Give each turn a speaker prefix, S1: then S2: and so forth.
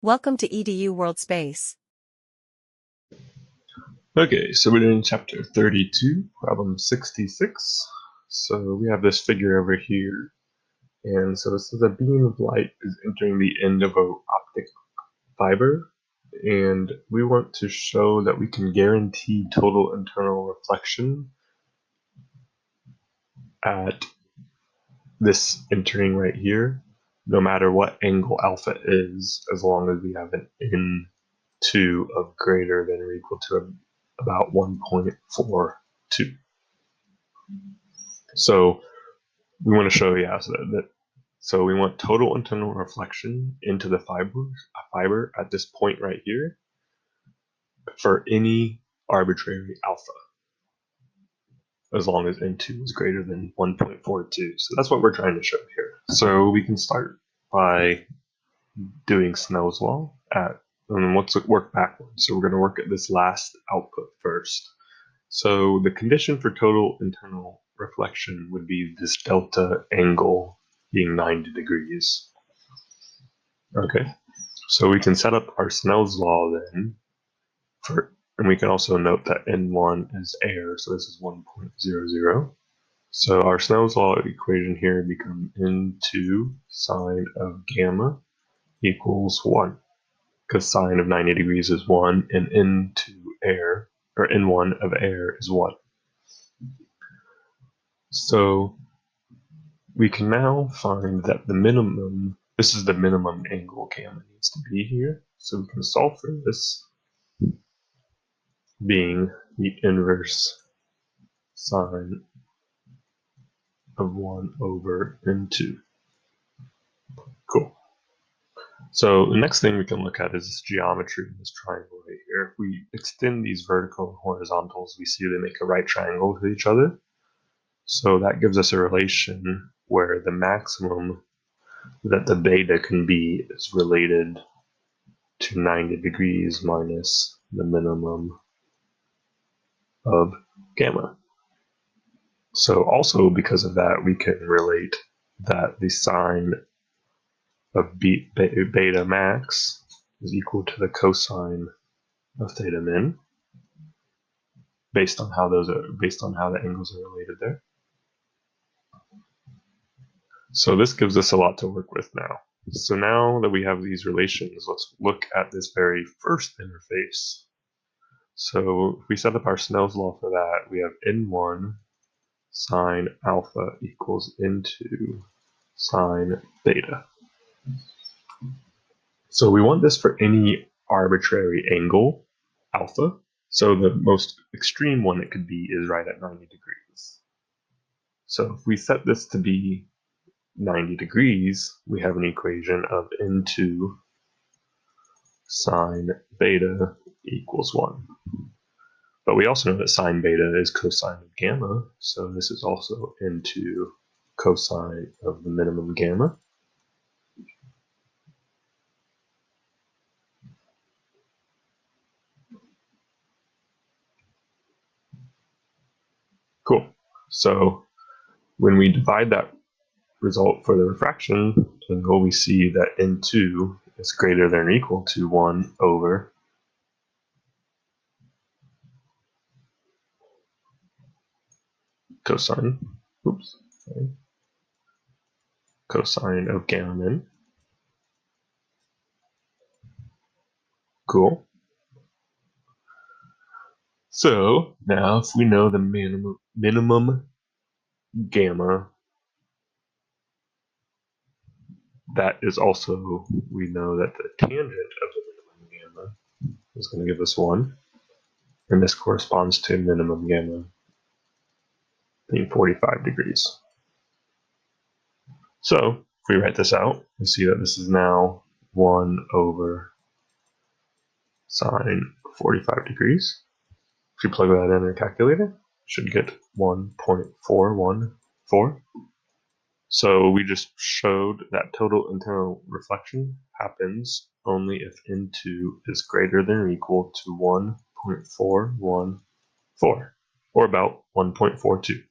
S1: Welcome to EDU World Space.
S2: Okay, so we're in chapter 32, problem 66. So we have this figure over here. And so it says a beam of light is entering the end of an optic fiber. And we want to show that we can guarantee total internal reflection at this entering right here, no matter what angle alpha is, as long as we have an N2 of greater than or equal to about 1.42. So we want to show, so we want total internal reflection into the fiber at this point right here for any arbitrary alpha, as long as N2 is greater than 1.42. So that's what we're trying to show here. So we can start by doing Snell's law and let's work backwards. So we're going to work at this last output first. So the condition for total internal reflection would be this delta angle being 90 degrees. Okay, so we can set up our Snell's law then, and we can also note that N1 is air, so this is 1.00. So our Snell's law equation here becomes N2 sine of gamma equals 1, because sine of 90 degrees is 1, and N2 air, or N1 of air is 1. So we can now find that this is the minimum angle gamma needs to be here. So we can solve for this being the inverse sine of 1 over N2. Cool. So the next thing we can look at is this geometry in this triangle right here. If we extend these vertical and horizontals, we see they make a right triangle with each other. So that gives us a relation where the maximum that the beta can be is related to 90 degrees minus the minimum of gamma. So also because of that, we can relate that the sine of beta max is equal to the cosine of theta min, based on how the angles are related there. So this gives us a lot to work with now. So now that we have these relations, let's look at this very first interface. So if we set up our Snell's law for that, we have N1 sine alpha equals N2 sine beta. So we want this for any arbitrary angle, alpha. So the most extreme one it could be is right at 90 degrees. So if we set this to be 90 degrees, we have an equation of N2 sine beta equals 1. But we also know that sine beta is cosine of gamma, so this is also N2 cosine of the minimum gamma. Cool. So when we divide that result for the refraction angle, we see that N2 is greater than or equal to 1 over cosine of gamma min. Cool. So now if we know the minimum gamma, that is also, we know that the tangent of the minimum gamma is going to give us 1. And this corresponds to minimum gamma being 45 degrees. So if we write this out, we see that this is now 1 over sine 45 degrees. If you plug that in our calculator, you should get 1.414. So we just showed that total internal reflection happens only if N2 is greater than or equal to 1.414, or about 1.42.